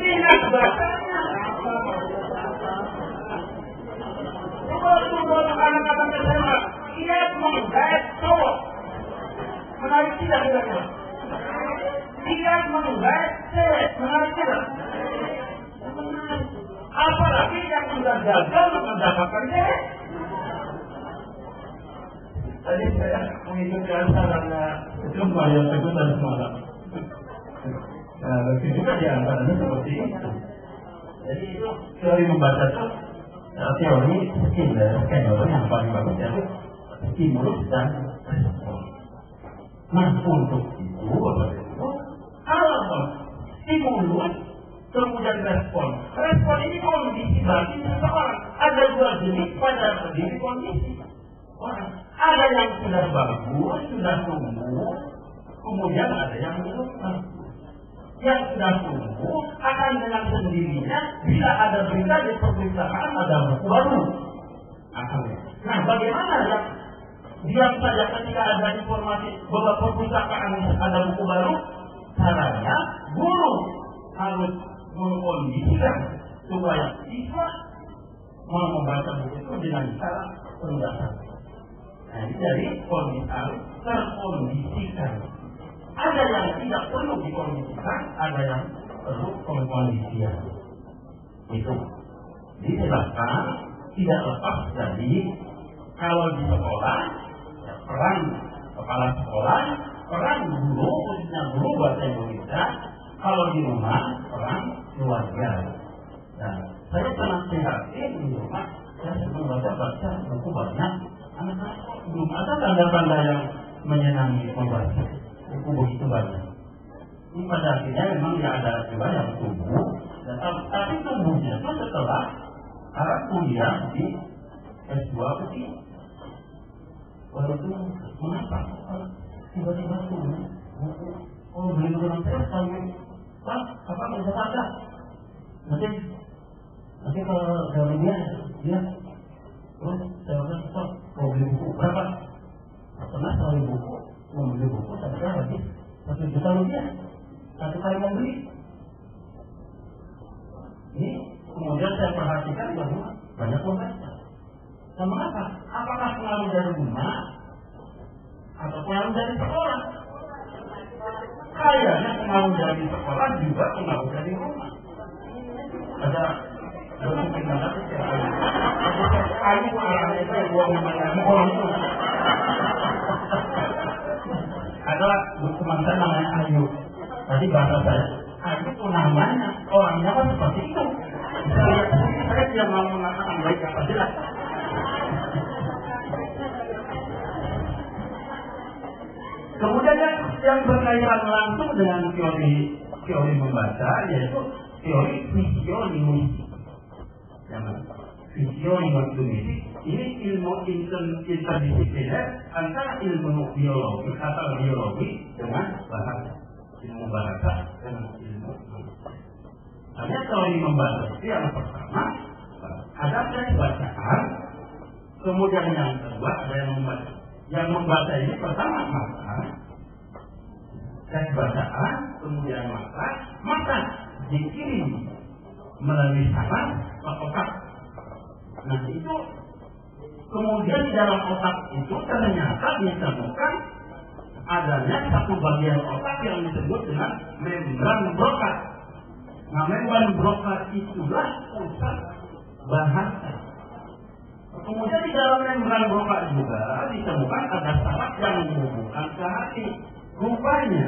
Ingat bacanya. Coba anak-anak SMA, ia menggait cowok. Menarik tidak kira-kira? Dia menggait cewek, menarik tidak? Menarik. Apalagi yang sudah gagal mendapatkan cewek. Tadi saya mengikuti acaranya Jumpa yang kedua dan semalam. Nah, begitu juga di antaranya seperti itu. Jadi itu teori membaca itu teori skenario yang paling bagus yaitu stimulus dan respon. Nah, untuk itu, kalau stimulus kemudian respon. Respon ini kondisi bagi seseorang. Ada 2 jenis pada diri kondisi orang. Ada yang sudah bagus, sudah tumbuh, kemudian ada yang belum bagus. Yang sudah tumbuh akan dengan sendirinya bila ada berita di perpustakaan ada buku baru. Nah, bagaimana yang diam saja ketika ada informasi bahwa perpustakaan ada buku baru? Caranya guru harus mengkondisikan supaya siswa mau membaca buku itu dengan cara penjelasan. Nah, jadi kondisi harus terkondisikan. Ada yang tidak perlu dikondisikan, ada yang perlu pengkondisian. Itu dijelaskan tidak lepas dari kalau di sekolah ya, peran kepala sekolah, peran guru, khususnya guru bahasa Indonesia. Kalau di rumah peran keluarga. Nah, saya pernah prihatin di rumah, saya sedang baca buku banyak, anak-anak belum ada tanda-tanda yang menyenangi membaca. Buku begitu banyak. Ini pada akhirnya memang ya ada juga yang tumbuh, tapi tumbuhnya itu setelah kuliah di S2 kecil. Waktu itu mengapa tiba-tiba tumbuh buku? Oh, beli orang saya sampai Pak, apa bisa ada? Nanti kalau dari dia terus saya bilang, Pak, mau beli buku berapa? Pernah sekali buku, mau beli buku, saya habis 1 juta rupiah, 1 kali membeli. Ini kemudian saya perhatikan bahwa banyak membaca. Dan mengapa? Apakah pengaruh dari rumah atau pengaruh dari sekolah? Kayaknya pengaruh dari sekolah juga pengaruh dari rumah. Ada dokumen banget ya. Ayu arahnya itu yang uang itu. Ada teman saya namanya Ayu. Tadi bahasa saya, Ayu itu namanya, orangnya kan seperti itu. Bisa lihat sendiri, saya tidak mau mengatakan baik apa jelas. Kemudian yang berkaitan langsung dengan teori membaca yaitu teori fisiolinguistik. Fisiolinguistik ini ilmu interdisipliner antara ilmu biologi atau biologi dengan bahasa, ilmu bahasa dengan ilmu. Hanya teori membaca itu yang pertama ada dari bacaan, kemudian yang kedua ada yang membaca. Yang membaca ini pertama maka tes bacaan, kemudian makan, dikirim melalui saraf ke otak. Nah itu kemudian di dalam otak itu ternyata ditemukan adanya satu bagian otak yang disebut dengan membran Broca. Nah, membran Broca itulah pusat bahasa. Kemudian di dalam membran Broca juga ditemukan ada saraf yang menghubungkan ke hati. Rupanya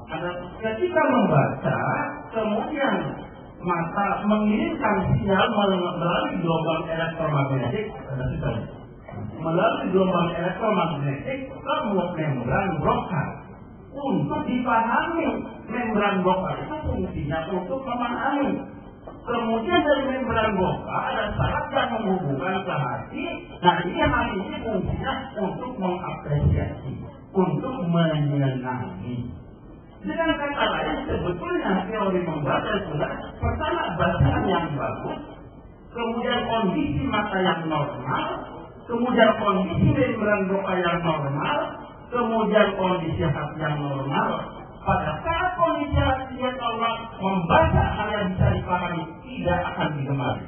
ada ketika membaca, kemudian mata mengirimkan sinyal melalui gelombang elektromagnetik, melalui gelombang elektromagnetik ke membran Broca. Untuk dipahami, membran Broca itu fungsinya untuk memahami. Kemudian dari membran Broca ada saraf yang menghubungkan ke hati. Nah ini hati ini fungsinya untuk mengapresiasi, untuk menyenangi. Dengan kata lain, sebetulnya teori membaca adalah pertama bacaan yang bagus, kemudian kondisi mata yang normal, kemudian kondisi membran Broca yang normal, kemudian kondisi hati yang normal. Pada saat kondisi hati yang normal, membaca hal yang bisa dipahami tidak akan digemari.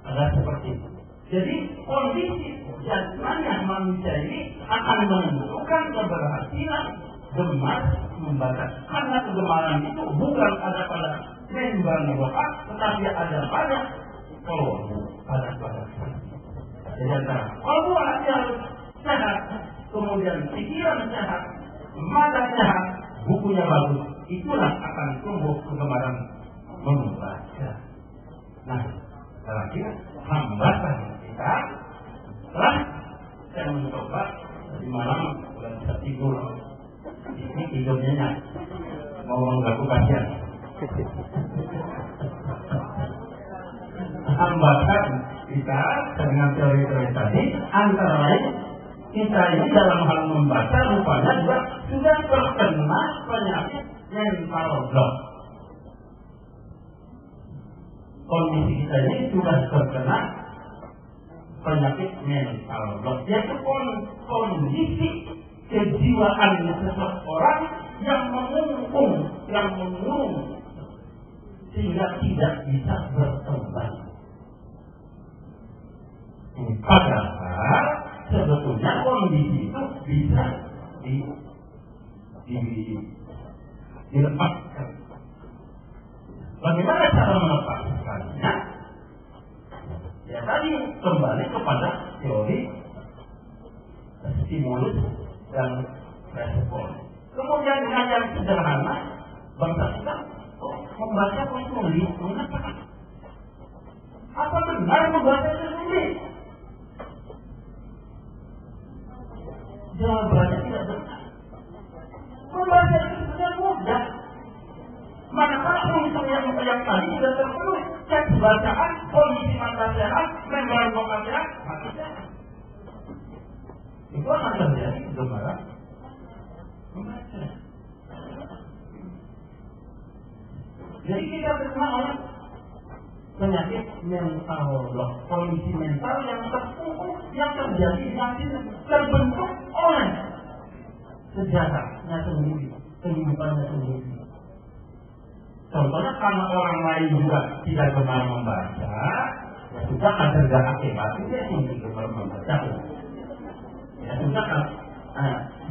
Ada seperti itu. Jadi kondisi jasmani manusia ini akan menentukan keberhasilan gemar membaca. Karena kegemaran itu bukan ada pada membran Broca, tetapi ada pada kolbu, pada. Jadi antara kolbu hati harus sehat, kemudian pikiran sehat, mata sehat, bukunya bagus, itulah akan tumbuh kegemaran membaca. Nah, terakhir hambatan kita setelah saya mencoba di malam sudah bisa tidur. Ini tidurnya mau mengganggu pasien. Hambatan kita dengan teori-teori tadi antara lain kita ini dalam hal membaca rupanya juga sudah terkena penyakit mental block. Kondisi kita ini sudah terkena penyakit mental block, yaitu kondisi kejiwaan seseorang yang mengurung sehingga tidak bisa berkembang. Padahal sebetulnya kondisi itu bisa dilepaskan. Bagaimana cara melepaskannya? Ya tadi kembali kepada teori stimulus dan respon. Kemudian dengan yang sederhana, bangsa kita membaca menulis mengatakan apa benar membaca menulis? Jawabannya tidak benar. Membaca itu sebenarnya mudah. Manakala untuk yang tadi sudah terpenuhi, teks bacaan, kondisi mata sehat, membran Broca sehat, hati sehat. Itu akan terjadi kegemaran membaca. Jadi kita terkena oleh penyakit mental block, kondisi mental yang terpukul, yang terjadi di hati, terbentuk oleh sejarahnya sendiri, kehidupannya sendiri. Contohnya karena orang lain juga tidak gemar membaca, ya sudah ada akibatnya dia tinggi gemar membaca. Ya sudah kan,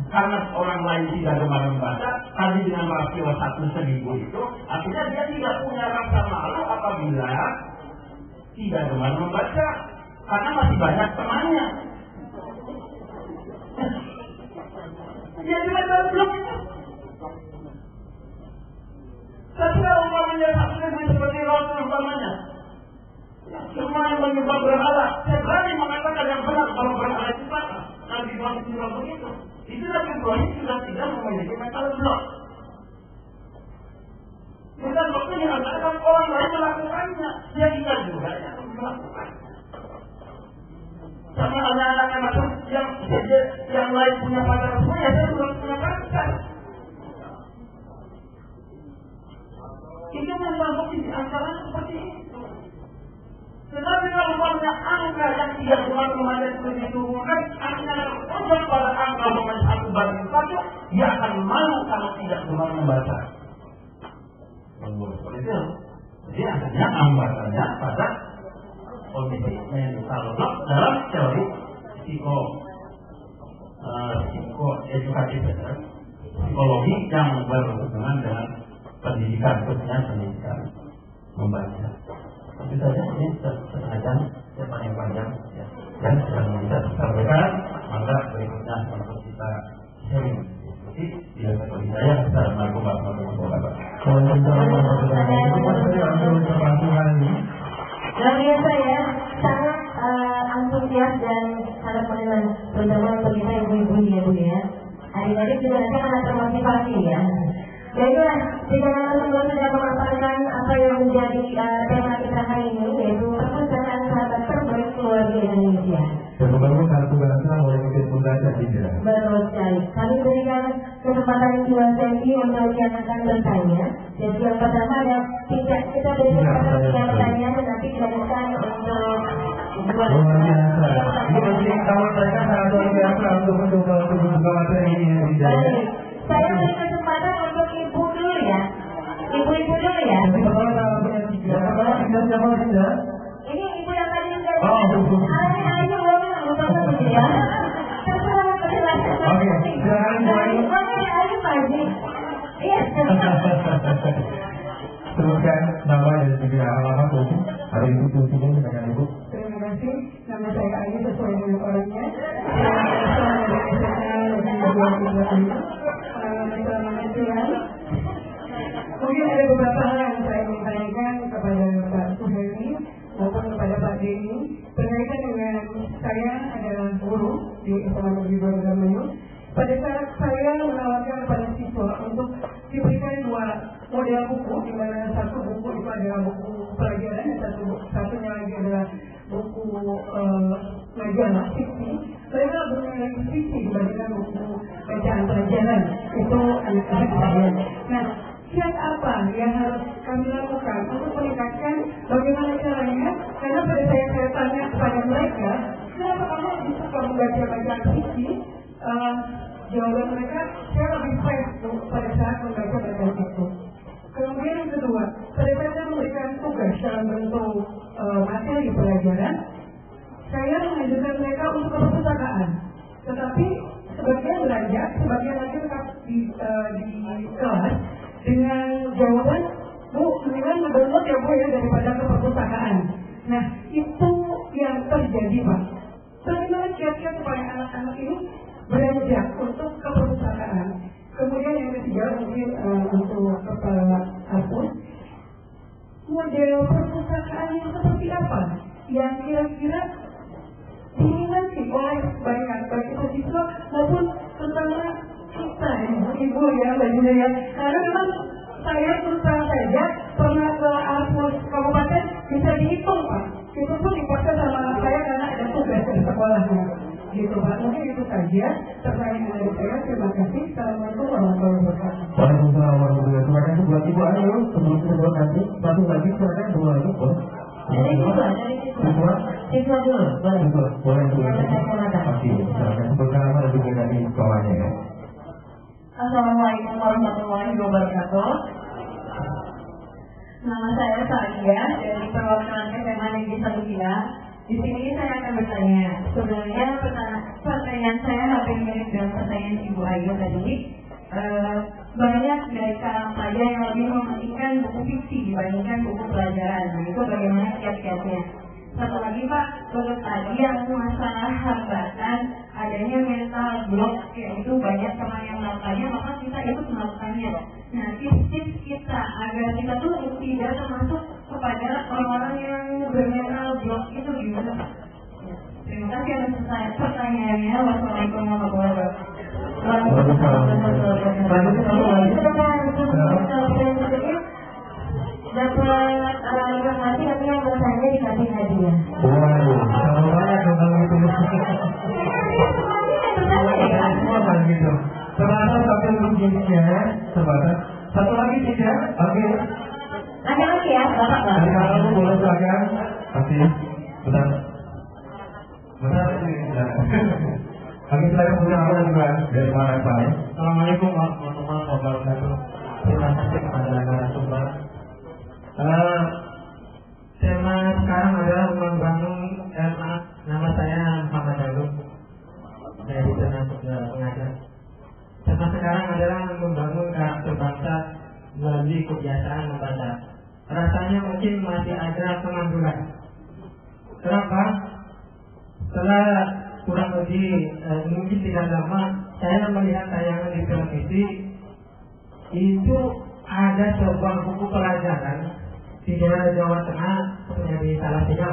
karena orang lain tidak gemar membaca, tadi dengan rasio 1/1000 itu, artinya dia tidak punya rasa malu apabila tidak gemar membaca, karena masih banyak temannya. Ya tidak belum itu. Tapi kalau umpamanya satu seperti Rasul umpamanya, semua yang menyembah berhala, saya berani mengatakan yang benar kalau berhala itu salah. Nabi Ibrahim sudah begitu. Itu Nabi Ibrahim sudah tidak memiliki mental block. Mental block ini adalah orang lain melakukannya, dia kita juga yang melakukan. Sama anak-anak yang lain punya pacar semua, ya saya juga punya pacar. Itu memang di antara seperti itu. Tetapi kalau banyak angka yang tidak cuma kemarin itu turunkan, angka pada angka 1/1 mental dalam teori psikoedukatif, psikologi yang berhubungan dengan pendidikan, khususnya pendidikan membaca. Tentu saja ini setengah jam yang paling panjang ya. Dan sudah bisa disampaikan, maka berikutnya untuk kita sharing diskusi di level saya. Assalamualaikum warahmatullahi wabarakatuh. Luar biasa ya, sangat antusias dan sangat menelan, terutama untuk kita ibu-ibu ya Bu ya. Adik-adik juga nanti akan termotivasi ya. Baiklah, jika teman-teman sudah memaparkan apa yang menjadi tema kita hari ini, yaitu perpustakaan sahabat terbaik keluarga Indonesia. Dan membangun kartu bangsa oleh Mungkin Bunda dan Indra. Betul sekali. Kami berikan kesempatan 2 sesi untuk yang akan bertanya. Jadi yang pertama ada tidak kita berikan kesempatan yang bertanya, tetapi dilanjutkan untuk Luar biasa. Ini masih kawan mereka sangat luar biasa untuk mencoba materi ini. baik. Saya beri kesempatan untuk ibu dulu ya. Ibu-ibu dulu ya. Ini ibu yang tadi sudah ayo belum ya. Terserah penjelasan. Oke, jangan mulai. Ayo Pak. Iya. Teruskan nama dan juga alamat Ibu. Hari ini fungsinya dengan Ibu. Terima kasih. Nama saya Ayu sesuai dengan orangnya. Mungkin ada beberapa hal yang saya ingin tanyakan kepada Pak Suhaimi maupun kepada Pak Denny berkaitan dengan saya adalah guru di SMA Negeri Baru. Pada saat saya menawarkan kepada siswa untuk diberikan 2 model buku, di mana satu buku itu adalah buku pelajaran dan satunya lagi adalah buku majalah fiksi. Saya bermain fiksi dibandingkan buku bacaan pelajaran itu anak-anak saya. Nah, kiat apa yang harus kami lakukan untuk meningkatkan bagaimana caranya? Karena pada saya tanya kepada mereka, kenapa kamu bisa membaca bacaan fiksi? Jawaban mereka, saya lebih fresh pada saat membaca bacaan itu. Kemudian yang kedua, pada saat saya memberikan tugas dalam bentuk materi pelajaran, saya mengajarkan mereka untuk perpustakaan. Tetapi sebagian belajar, sebagian lagi tetap di kelas dengan jawaban, Bu, mendingan mendownload ya Bu ya daripada ke perpustakaan. Nah, itu yang terjadi Pak. Bagaimana kiat-kiat supaya anak-anak ini beranjak untuk ke perpustakaan? Kemudian yang ketiga mungkin untuk Kepala Hapus, model perpustakaan yang seperti apa yang kira-kira diminati oleh banyak baik itu siswa maupun terutama kita ibu ya bajunya ya, karena memang saya terus terang saja pernah ke Hapus Kabupaten bisa dihitung Pak, itu pun dipaksa sama saya karena ada tugas di sekolahnya gitu Pak. Mungkin itu saja pertanyaan dari saya. Terima kasih. Assalamualaikum warahmatullahi wabarakatuh. Waalaikumsalam warahmatullahi wabarakatuh. Terima kasih buat Ibu Ayu. Sebelum kita nanti satu lagi silakan dulu lagi boleh. Siswa dulu, boleh dulu. Oke, silakan sebutkan nama dan juga dari sekolahnya ya. Assalamualaikum warahmatullahi wabarakatuh. Nama saya Saria dari perwakilan SMA Negeri 1 Di sini saya akan bertanya. Sebenarnya pertanyaan saya hampir mirip dengan pertanyaan Ibu Ayu tadi. Banyak dari kalangan pelajar yang lebih mementingkan buku fiksi dibandingkan buku pelajaran. Nah, itu bagaimana kiat-kiatnya? Satu lagi Pak, menurut tadi yang masalah hambatan adanya mental block, yaitu banyak teman yang melakukannya, maka kita ikut melakukannya. Nah, tips-tips kita agar kita tuh tidak termasuk kepada orang-orang yang bermental block itu gimana Pak? Ya. Terima kasih atas pertanyaannya. Wassalamualaikum warahmatullahi wabarakatuh. Dapat informasi tapi yang bertanya dikasih hadiah. Waduh, sama banyak tentang itu. Semua kan gitu. Ternyata satu begininya sebatas. Satu lagi tidak? Oke. Ada lagi ya, Bapak. Dari kamu boleh silakan. Oke, benar. Benar ini. Oke, saya punya awal juga dari mana Pak? Assalamualaikum warahmatullahi wabarakatuh. Terima kasih kepada narasumber. Tema sekarang adalah membangun masih ada kemandulan. Kenapa? Setelah kurang lebih mungkin tidak lama saya melihat tayangan di televisi, itu ada sebuah buku pelajaran di daerah Jawa Tengah, seperti di Salatiga.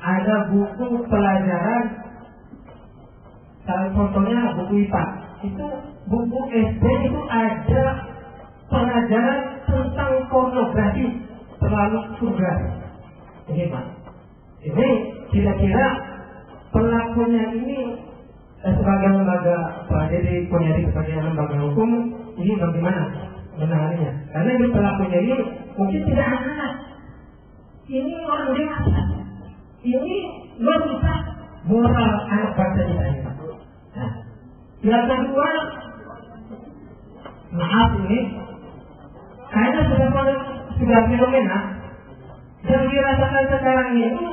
Ada buku pelajaran, salah contohnya buku IPA. Itu buku SD itu ada pelajaran tentang pornografi, terlalu vulgar. Ini Pak. Ini kira-kira pelakunya ini sebagai lembaga, jadi Ponyari sebagai lembaga hukum ini bagaimana menanganinya? Karena ini pelakunya ini mungkin tidak anak-anak. Ini orang dewasa. Ini merusak moral anak bangsa kita ini. Nah, yang kedua, maaf ini, karena sudah fenomena yang dirasakan sekarang itu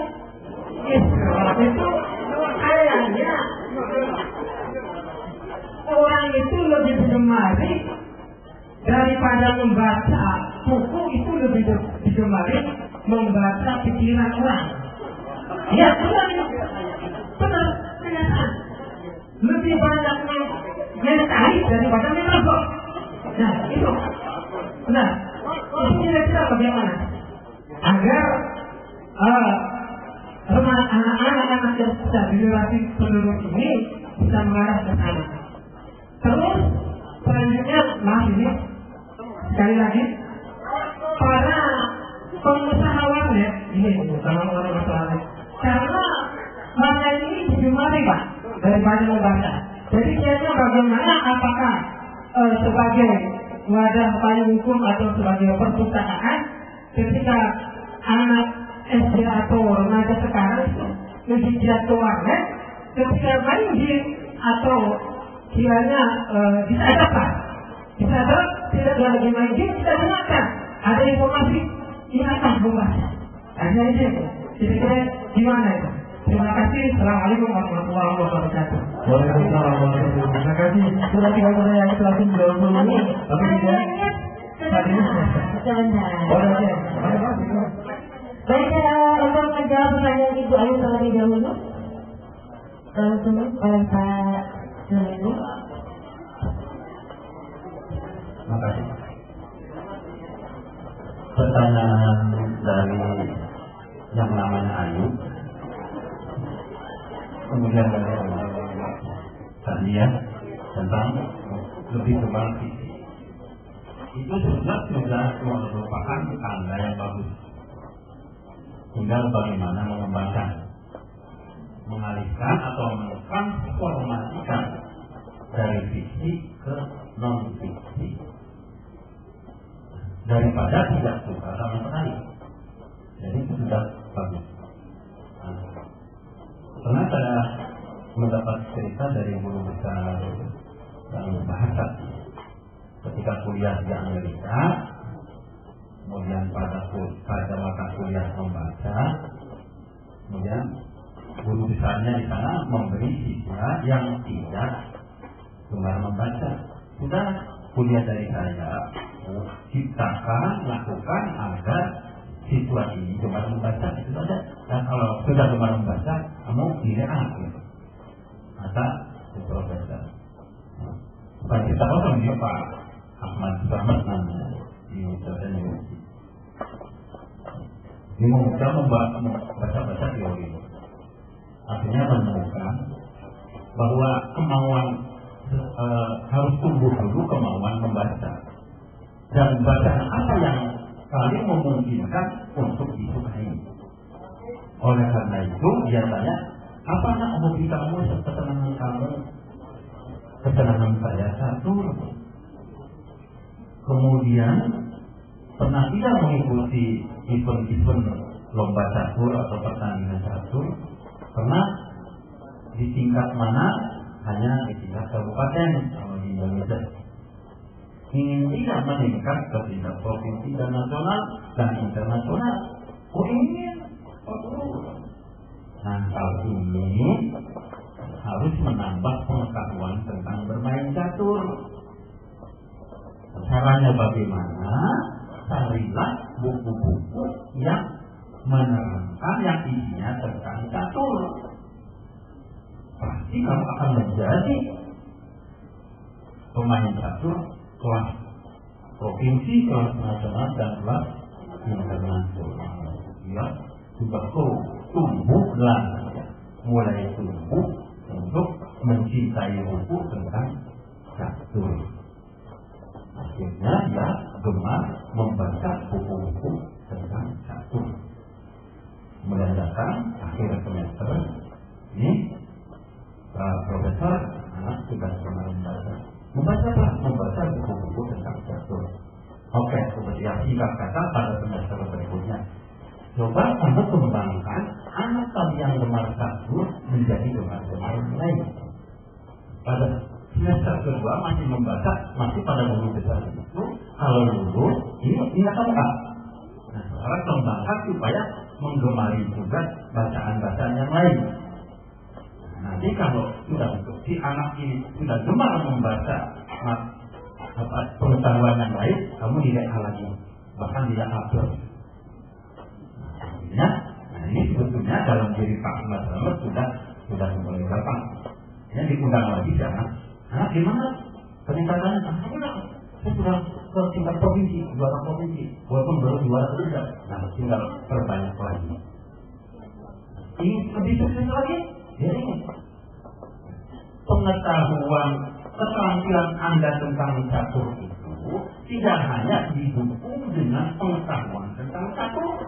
kayaknya orang itu lebih digemari daripada membaca buku, itu lebih digemari membaca pikiran orang. Ya benar, kenyataan. Lebih banyak mencari daripada merokok. Nah itu. Nah, ini kira-kira bagaimana agar anak-anak yang sudah generasi penerus ini bisa mengarah ke sana. Terus selanjutnya, maaf ini sekali lagi, para pengusaha warnet ini kalau orang masalah, karena warnet ini digemari Pak daripada membaca. Jadi kira-kira bagaimana, apakah sebagai wadah payung hukum atau sebagai perpustakaan, ketika anak SD atau remaja sekarang itu lebih giat ke warnet, ketika main game atau kiranya disadap tidak lagi main game, kita dengarkan ada informasi ingatkan membaca. Hanya itu. Kira-kira gimana itu? Terima kasih. Assalamualaikum warahmatullahi wabarakatuh. Waalaikumsalam warahmatullahi wabarakatuh. Terima kasih. Sudah tinggal pertanyaan itu langsung jawab dulu. Tapi tidak. Baik, untuk menjawab pertanyaan Ibu Ayu terlebih dahulu, langsung oleh Pak Jum'ini. Terima kasih. Pertanyaan dari yang namanya Ayu, kemudian dari Tania tentang lebih kembang visi. Itu sudah merupakan tanda yang bagus. Tinggal bagaimana mengembangkan, mengalihkan atau mentransformasikan dari visi ke non visi, daripada tidak suka sama sekali. Jadi itu sudah bagus. Pernah saya mendapat cerita dari guru besar bahasa ketika kuliah di Amerika. Kemudian pada mata kuliah membaca, kemudian guru besarnya di sana memberi siswa yang tidak gemar membaca. Sudah kuliah dari saya, ciptakan, lakukan agar siswa ini gemar membaca, itu saja. Dan kalau sudah gemar membaca, kamu nilai A, gitu. Kata si profesor. Bukan kita orang dia Pak Ahmad Selamat namanya di Universitas. Ini membaca teori. Artinya menemukan bahwa kemauan harus tumbuh dulu kemauan membaca, dan bacaan apa yang paling memungkinkan untuk disukai. Oleh karena itu dia tanya, apa nak hobi kamu, kesenangan kamu? Kesenangan saya catur. Kemudian pernah tidak mengikuti event-event lomba catur atau pertandingan catur? Pernah. Di tingkat mana? Hanya di tingkat kabupaten kalau di Indonesia. Ingin tidak meningkat ke tingkat provinsi dan nasional dan internasional. Oh ingin. Nah hal ini harus menambah pengetahuan tentang bermain catur. Caranya bagaimana? Carilah buku-buku yang isinya tentang catur. Pasti kamu akan menjadi pemain catur kelas provinsi, kelas nasional, dan kelas internasional. Ya, sudah tumbuhlah, mulai tumbuh untuk mencintai buku tentang catur. Akhirnya dia gemar membaca buku-buku tentang catur. Mulai datang akhir semester ini, profesor anak sudah membaca buku-buku tentang catur. Oke, seperti yang singkat kata pada semester berikutnya, coba kamu kembangkan anak yang gemar catur menjadi gemar-gemar lain. Pada semester kedua masih membaca, masih pada guru besar itu. Kalau lulus, ini kamu kan? Nah, sekarang kembangkan supaya menggemari juga bacaan-bacaan yang lain. Nanti kalau sudah si anak ini sudah gemar membaca pengetahuan yang lain, kamu tidak lagi, bahkan tidak upload. Nah, ini sebetulnya dalam diri Pak Ahmad Selamat sudah mulai gampang. Ya, diundang lagi jangan. Nah, gimana peningkatannya? Saya sudah ke tingkat provinsi, juara provinsi, walaupun baru juara ketiga. Nah, tinggal perbanyak lagi. Ini lebih sukses lagi. Ya, ini pengetahuan, keterampilan Anda tentang catur itu tidak hanya didukung dengan pengetahuan tentang catur,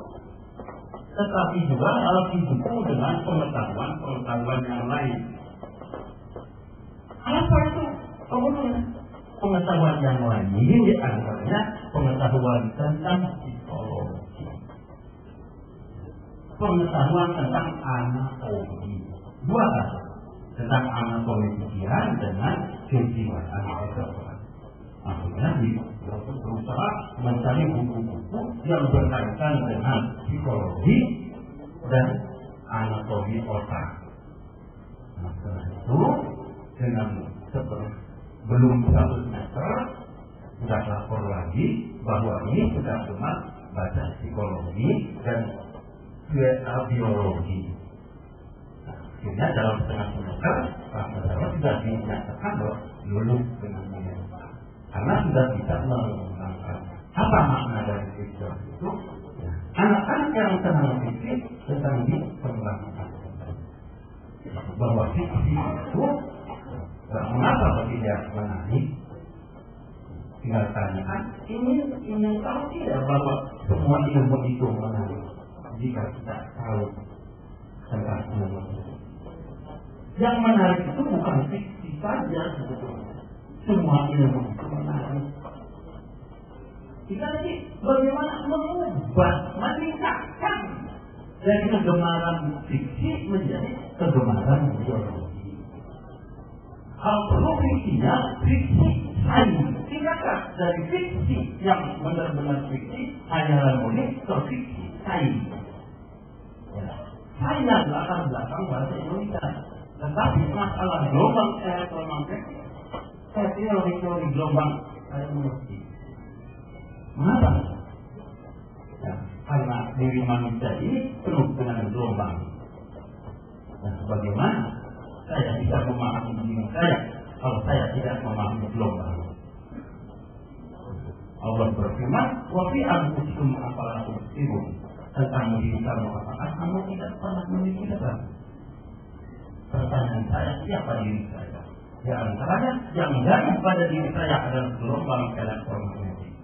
tetapi juga harus didukung dengan pengetahuan yang lain. Apa itu? Pengetahuan yang lain ini diantaranya pengetahuan tentang psikologi, pengetahuan tentang anatomi, dua tentang anatomi pikiran dengan kejiwaan seseorang. Akhirnya berusaha mencari buku-buku yang berkaitan dengan psikologi dan anatomi otak. Nah, setelah itu dengan belum satu semester sudah lapor lagi bahwa ini sudah cuma baca psikologi dan biologi. Akhirnya dalam setengah semester Pak Masalah sudah dinyatakan bahwa lulus dengan nilai 4 karena sudah bisa mengembangkan apa makna dari fikih itu. Anak-anak yang senang fikih sedang dikembangkan bahwa fikih itu mengapa tidak menarik. Tinggal tanyakan, ini tahu tidak bahwa semua ilmu itu menarik jika kita tahu tentang ilmu itu. Yang menarik itu bukan fiksi saja sebetulnya. Semua ilmu itu menarik. Kita nanti bagaimana mengubah, meningkatkan dari kegemaran fiksi menjadi kegemaran biologi. Kalau perlu fiksinya, fiksi sains. Ingatlah dari fiksi yang benar-benar fiksi, hayalan murni ke fiksi sains. Saya latar belakang bahasa Indonesia. Tetapi masalah gelombang elektromagnetik, saya teori gelombang saya mengerti. Mengapa? Ya, karena diri manusia ini penuh dengan gelombang. Dan bagaimana saya bisa memahami diri saya kalau saya tidak memahami gelombang? Allah berfirman, "Wa fi anfusikum afala tubsirun." Tentang diri kamu, apakah kamu tidak pernah memikirkan? Pertanyaan saya, siapa diri saya? Di antaranya yang gaib pada diri saya adalah gelombang elektromagnetik.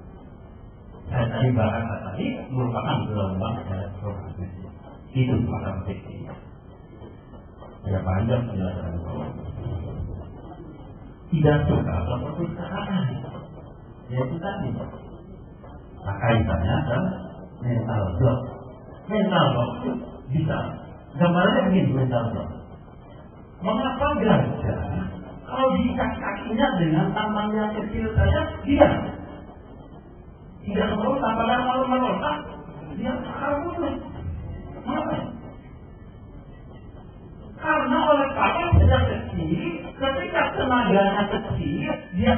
Saya tadi bahasa tadi merupakan gelombang elektromagnetik. Itu semacam fikih. Ya panjang penjelasan itu. Tidak suka perpustakaan. Yaitu tadi. Nah, kaitannya adalah mental block. Mental block itu bisa. Gambarnya begini mental block. Mengapa gajah kalau diikat kakinya dengan taman yang kecil saja, dia tidak melontak, padahal kalau melontak dia akan putus. Mengapa? Karena oleh kapal sejak kecil, ketika tenaganya kecil, dia